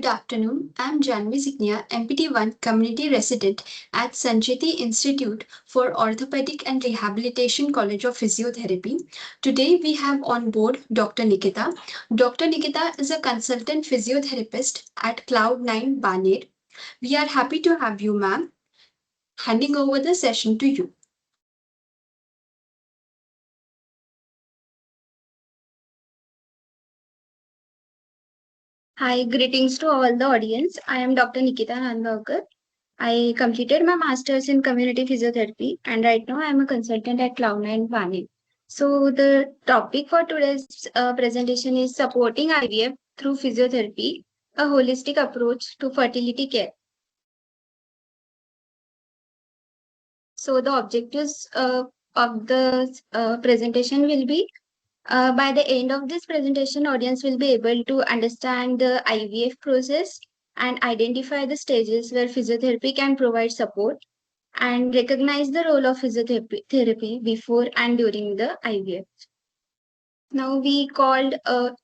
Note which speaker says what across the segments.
Speaker 1: Good afternoon. I am Janvi Ziknia, MPT1 Community Resident at Sanjiti Institute for Orthopaedic and Rehabilitation College of Physiotherapy. Today we have on board Dr. Nikita. Dr. Nikita is a consultant physiotherapist at Cloud9 Baner. We are happy to have you, ma'am. Handing over the session to you.
Speaker 2: Hi, greetings to all the audience. I am Dr. Nikita Nandwalkar. I completed my master's in community physiotherapy and right now I am a consultant at Cloud9 Panel. So the topic for today's presentation is supporting IVF through physiotherapy, a holistic approach to fertility care. So the objectives of the presentation will be by the end of this presentation, audience will be able to understand the IVF process and identify the stages where physiotherapy can provide support and recognize the role of physiotherapy before and during the IVF. Now we called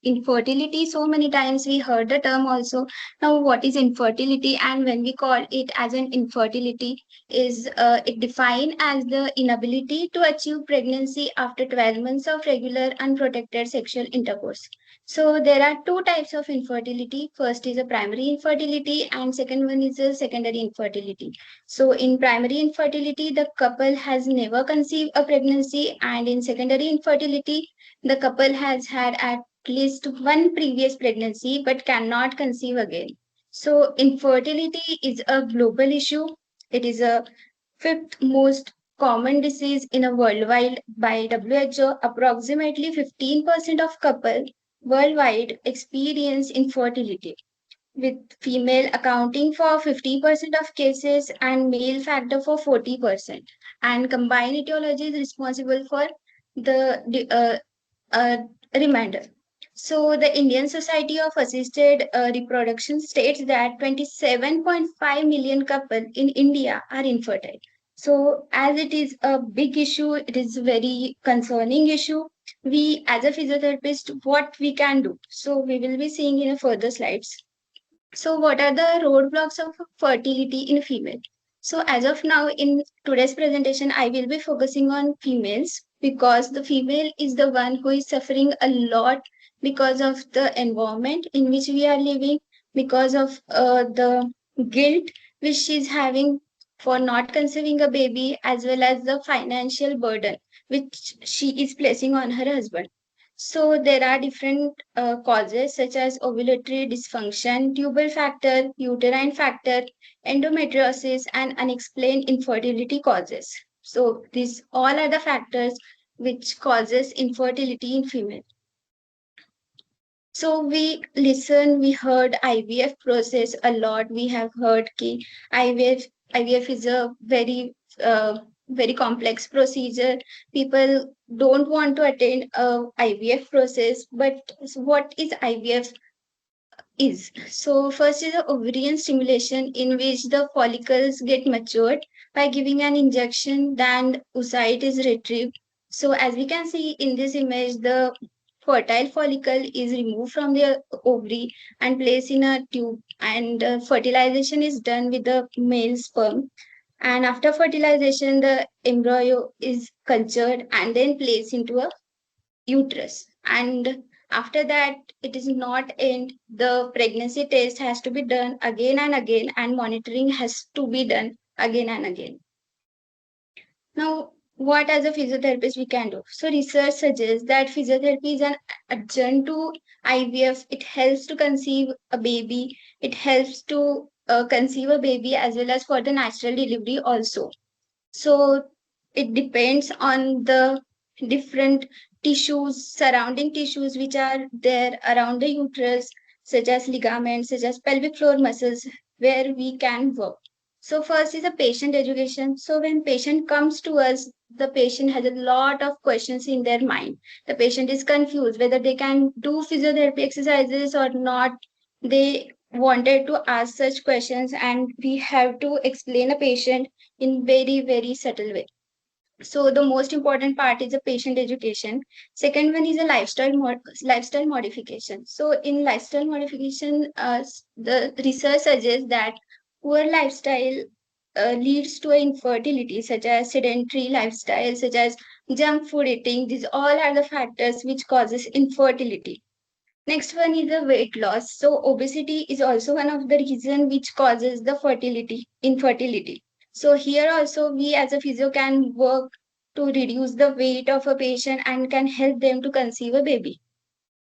Speaker 2: infertility so many times we heard the term also. Now what is infertility and when we call it as an infertility is it defined as the inability to achieve pregnancy after 12 months of regular unprotected sexual intercourse. So there are two types of infertility. First is a primary infertility and second one is a secondary infertility. So in primary infertility the couple has never conceived a pregnancy and in secondary infertility the couple has had at least one previous pregnancy but cannot conceive again. So, infertility is a global issue. It is a fifth most common disease in a worldwide by WHO. Approximately 15% of couples worldwide experience infertility, with female accounting for 50% of cases and male factor for 40%. And combined etiology is responsible for the remainder. So, the Indian Society of Assisted Reproduction states that 27.5 million couples in India are infertile. So, as it is a big issue, it is a very concerning issue. We, as a physiotherapist, what we can do. So, we will be seeing in a further slides. So, what are the roadblocks of fertility in female? So, as of now, in today's presentation, I will be focusing on females because the female is the one who is suffering a lot because of the environment in which we are living, because of the guilt which she is having for not conceiving a baby, as well as the financial burden which she is placing on her husband. So there are different causes such as ovulatory dysfunction, tubal factor, uterine factor, endometriosis, and unexplained infertility causes. So these all are the factors which causes infertility in female. So we heard IVF process a lot. We have heard ki IVF is a very complex procedure. People don't want to attend a IVF process, but what is IVF is? So first is the ovarian stimulation in which the follicles get matured by giving an injection, then oocyte is retrieved. So as we can see in this image, the fertile follicle is removed from the ovary and placed in a tube and fertilization is done with the male sperm, and after fertilization the embryo is cultured and then placed into a uterus, and after that it is not end, the pregnancy test has to be done again and again and monitoring has to be done again and again. Now, what as a physiotherapist we can do? So research suggests that physiotherapy is an adjunct to IVF. It helps to conceive a baby. It helps to conceive a baby as well as for the natural delivery also. So it depends on the different tissues, surrounding tissues which are there around the uterus, such as ligaments, such as pelvic floor muscles, where we can work. So first is a patient education. So when patient comes to us, the patient has a lot of questions in their mind. The patient is confused whether they can do physiotherapy exercises or not. They wanted to ask such questions and we have to explain a patient in very subtle way. So the most important part is the patient education. Second one is a lifestyle modification. So in lifestyle modification, the research suggests that poor lifestyle leads to infertility, such as sedentary lifestyle, such as junk food eating. These all are the factors which causes infertility. Next one is the weight loss. So obesity is also one of the reason which causes the infertility. So here also we as a physio can work to reduce the weight of a patient and can help them to conceive a baby.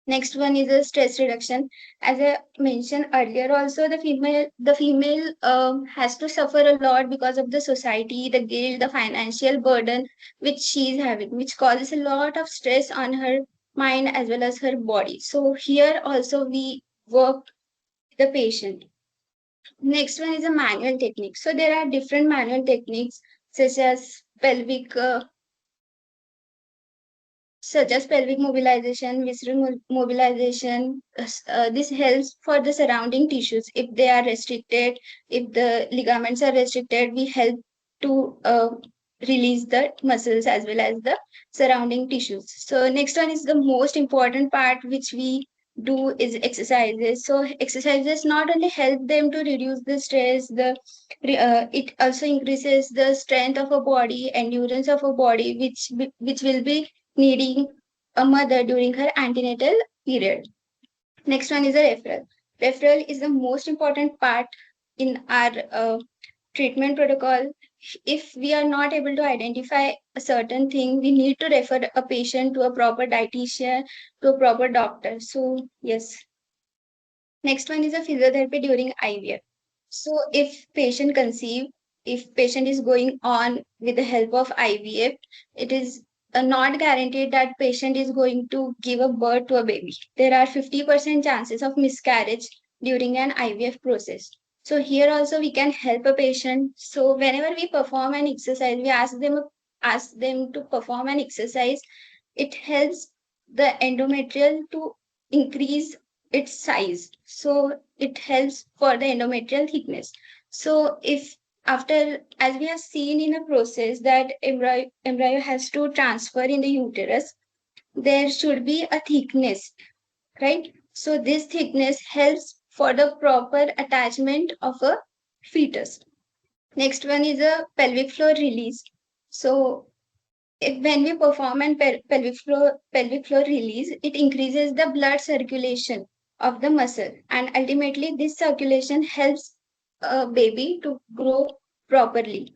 Speaker 2: Next one is a stress reduction. As I mentioned earlier, also the female has to suffer a lot because of the society, the guilt, the financial burden which she is having, which causes a lot of stress on her mind as well as her body. So here also we work with the patient. Next one is a manual technique. So there are different manual techniques such as pelvic mobilization, visceral mobilization. This helps for the surrounding tissues. If they are restricted, if the ligaments are restricted, we help to release the muscles as well as the surrounding tissues. So next one is the most important part which we do is exercises. So exercises not only help them to reduce the stress, it also increases the strength of a body, endurance of a body, which will be needing a mother during her antenatal period. Next one is a referral. Referral is the most important part in our treatment protocol. If we are not able to identify a certain thing, we need to refer a patient to a proper dietitian, to a proper doctor. So, yes. Next one is a physiotherapy during IVF. So if patient conceive, if patient is going on with the help of IVF, it is not guaranteed that patient is going to give a birth to a baby. There are 50% chances of miscarriage during an IVF process. So here also we can help a patient. So whenever we perform an exercise, we ask them to perform an exercise. It helps the endometrial to increase its size, so it helps for the endometrial thickness. So if after, as we have seen in a process that embryo has to transfer in the uterus, there should be a thickness, right? So this thickness helps for the proper attachment of a fetus. Next one is a pelvic floor release. So when we perform an pelvic floor release, it increases the blood circulation of the muscle, and ultimately this circulation helps a baby to grow properly,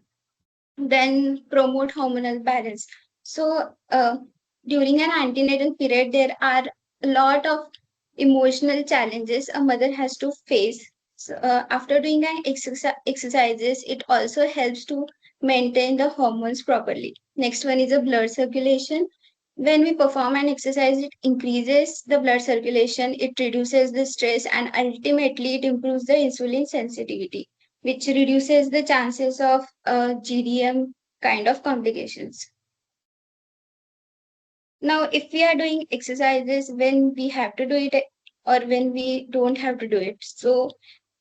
Speaker 2: then promote hormonal balance. So during an antenatal period, there are a lot of emotional challenges a mother has to face. So, after doing an exercises, it also helps to maintain the hormones properly. Next one is a blood circulation. When we perform an exercise, it increases the blood circulation, it reduces the stress, and ultimately it improves the insulin sensitivity, which reduces the chances of GDM kind of complications. Now, if we are doing exercises when we have to do it or when we don't have to do it, so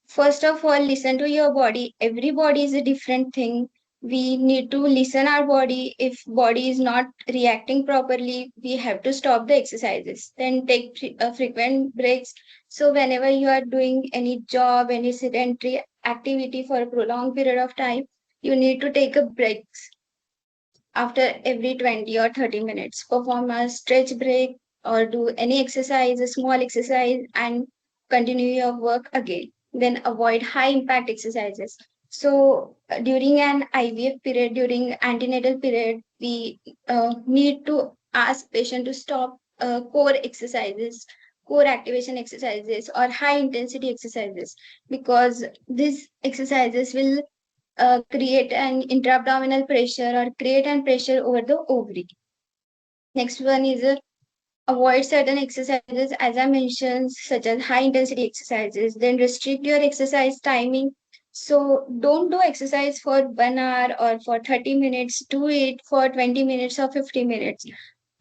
Speaker 2: first of all, listen to your body. Every body is a different thing. We need to listen our body. If body is not reacting properly, we have to stop the exercises. Then take frequent breaks. So whenever you are doing any job, any sedentary activity for a prolonged period of time, you need to take a break after every 20 or 30 minutes. Perform a stretch break or do any exercise, a small exercise, and continue your work again. Then avoid high impact exercises. So during an IVF period, during antenatal period, we need to ask patient to stop core exercises, core activation exercises, or high intensity exercises, because these exercises will create an intra-abdominal pressure or create an pressure over the ovary. Next one is avoid certain exercises, as I mentioned, such as high intensity exercises. Then restrict your exercise timing. So don't do exercise for 1 hour or for 30 minutes. Do it for 20 minutes or 50 minutes.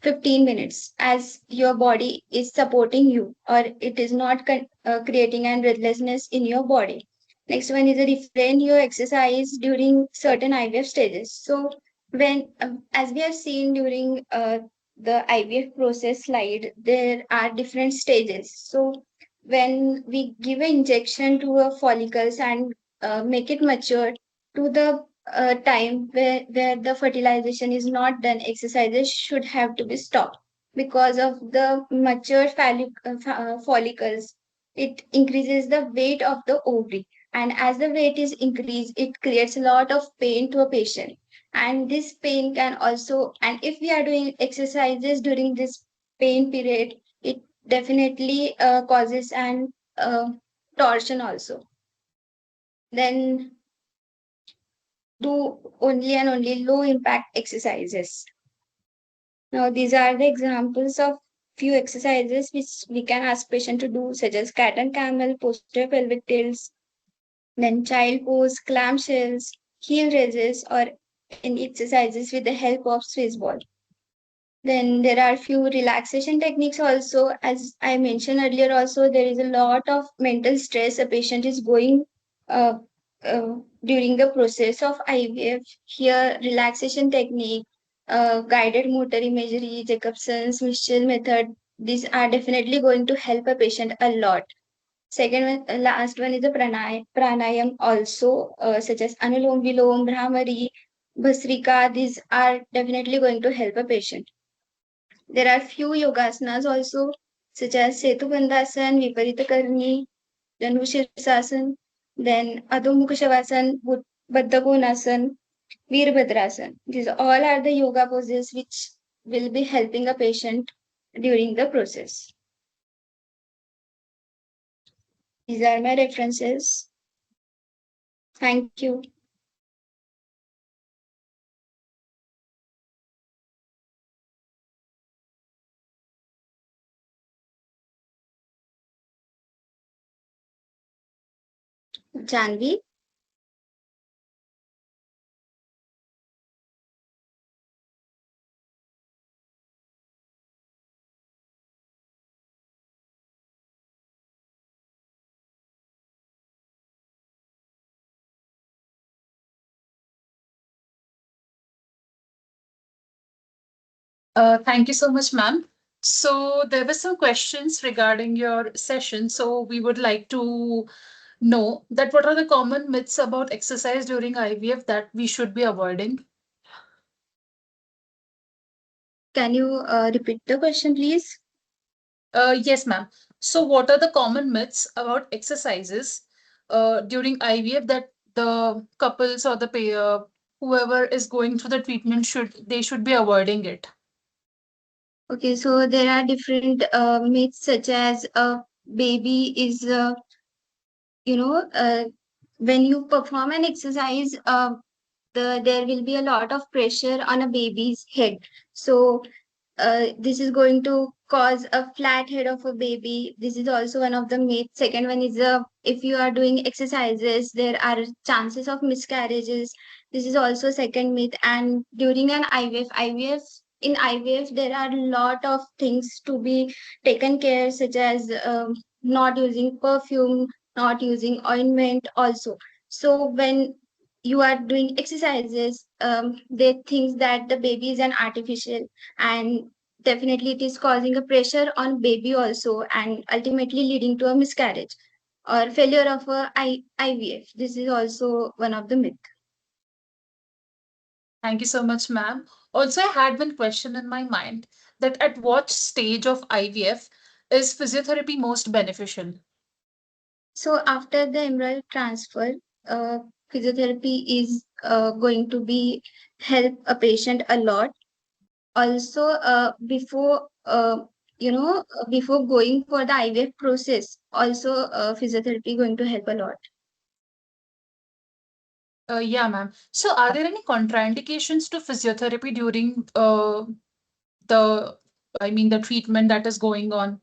Speaker 2: 15 minutes as your body is supporting you, or it is not creating an restlessness in your body. Next one is a refrain your exercise during certain IVF stages. So When as we have seen during the IVF process slide, there are different stages. So when we give an injection to a follicles and make it mature to the time where the fertilization is not done, exercises should have to be stopped because of the mature follicles. It increases the weight of the ovary, and as the weight is increased, it creates a lot of pain to a patient. And this pain can also, and if we are doing exercises during this pain period, it definitely causes an torsion also. Then do only and only low impact exercises. Now these are the examples of few exercises which we can ask patient to do, such as cat and camel, posterior pelvic tilts, then child pose, clamshells, heel raises, or any exercises with the help of Swiss ball. Then there are few relaxation techniques also. As I mentioned earlier, also there is a lot of mental stress a patient is going uh, during the process of IVF. Here, relaxation technique, guided motor imagery, Jacobson's Mitchell method. These are definitely going to help a patient a lot. Second one, last one is the pranayam also, such as Anulom Vilom, Brahmari, Bhasrika. These are definitely going to help a patient. There are few yogasanas also, such as Setu Bandhasan, Viparita Karni, then Shirsasan, then Adho Mukha Shavasana, Baddha Konasana, Veerbhadrasana. These all are the yoga poses which will be helping a patient during the process. These are my references. Thank you. Janvi.
Speaker 3: Thank you so much, ma'am. So there were some questions regarding your session. So we would like to know that what are the common myths about exercise during IVF that we should be avoiding?
Speaker 2: Can you repeat the question, please?
Speaker 3: Yes, ma'am. So what are the common myths about exercises during IVF that the couples or the pair, whoever is going through the treatment should be avoiding it?
Speaker 2: Okay, so there are different myths such as a baby is, when you perform an exercise, there will be a lot of pressure on a baby's head. So this is going to cause a flat head of a baby. This is also one of the myths. Second one is if you are doing exercises, there are chances of miscarriages. This is also second myth. And during an in IVF, there are a lot of things to be taken care, such as not using perfume, not using ointment also. So when you are doing exercises, they think that the baby is an artificial, and definitely it is causing a pressure on baby also, and ultimately leading to a miscarriage or failure of IVF. This is also one of the myth.
Speaker 3: Thank you so much, ma'am. Also, I had one question in my mind that at what stage of IVF is physiotherapy most beneficial?
Speaker 2: So after the embryo transfer, uh, physiotherapy is going to be help a patient a lot. Also, before going for the IVF process, also physiotherapy going to help a lot.
Speaker 3: Yeah, ma'am. So, are there any contraindications to physiotherapy during the, I mean, the treatment that is going on?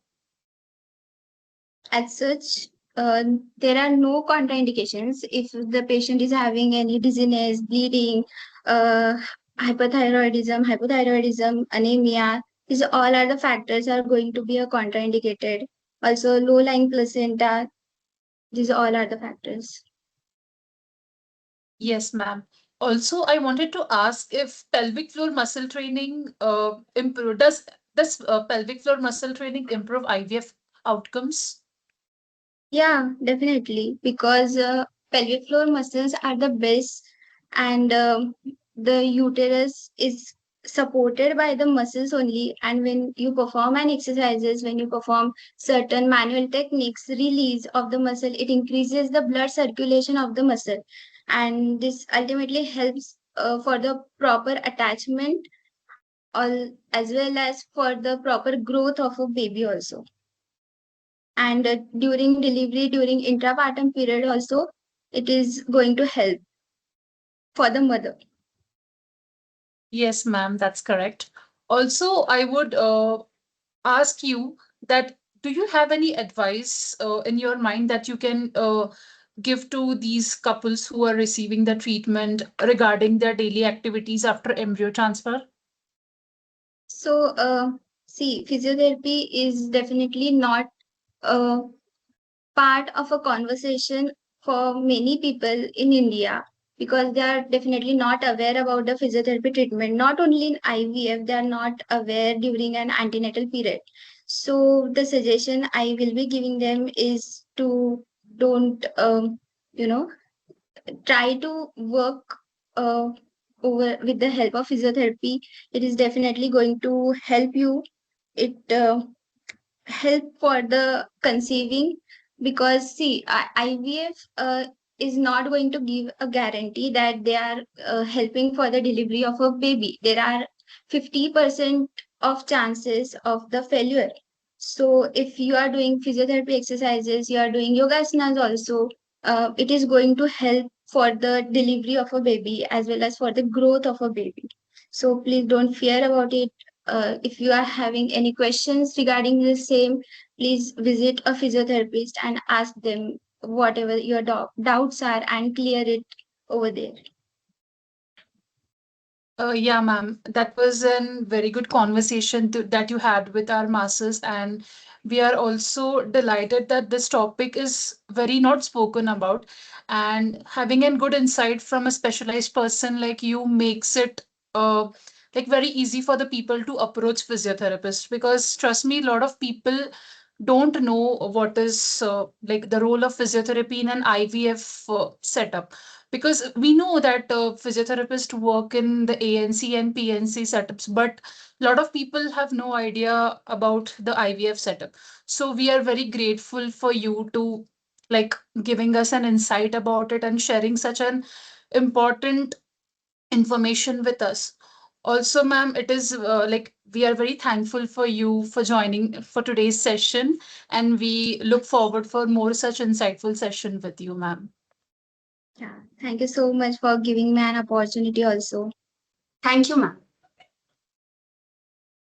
Speaker 2: As such, there are no contraindications if the patient is having any dizziness, bleeding, uh, hypothyroidism, anemia. These all are the factors are going to be a contraindicated. Also, low-lying placenta. These all are the factors.
Speaker 3: Yes, ma'am. Also, I wanted to ask if pelvic floor muscle training improve does pelvic floor muscle training improve IVF outcomes?
Speaker 2: Yeah, definitely, because pelvic floor muscles are the base, and the uterus is supported by the muscles only. And when you perform an exercises, when you perform certain manual techniques, release of the muscle, it increases the blood circulation of the muscle, and this ultimately helps for the proper attachment, all as well as for the proper growth of a baby also. And during delivery, during intrapartum period also, it is going to help for the mother.
Speaker 3: Yes, ma'am, that's correct. Also, I would ask you that do you have any advice in your mind that you can give to these couples who are receiving the treatment regarding their daily activities after embryo transfer?
Speaker 2: So see, physiotherapy is definitely not a part of a conversation for many people in India, because they are definitely not aware about the physiotherapy treatment. Not only in IVF, they are not aware during an antenatal period. So the suggestion I will be giving them is to don't you know try to work uh, over with the help of physiotherapy. It is definitely going to help you. It help for the conceiving, because see, IVF is not going to give a guarantee that they are helping for the delivery of a baby. There are 50% of chances of the failure. So if you are doing physiotherapy exercises, you are doing yoga asanas also, it is going to help for the delivery of a baby as well as for the growth of a baby. So please don't fear about it. If you are having any questions regarding the same, please visit a physiotherapist and ask them whatever your doubts are and clear it over there.
Speaker 3: Yeah, ma'am. That was a very good conversation that you had with our masses, and we are also delighted that this topic is very not spoken about. And having a good insight from a specialized person like you makes it like very easy for the people to approach physiotherapists, because trust me, a lot of people don't know what is like the role of physiotherapy in an IVF setup, because we know that physiotherapists work in the ANC and PNC setups, but a lot of people have no idea about the IVF setup. So we are very grateful for you to like giving us an insight about it and sharing such an important information with us. Also, ma'am, it is like we are very thankful for you for joining for today's session, and we look forward for more such insightful session with you, ma'am.
Speaker 2: Yeah, thank you so much for giving me an opportunity also.
Speaker 1: Thank you, ma'am.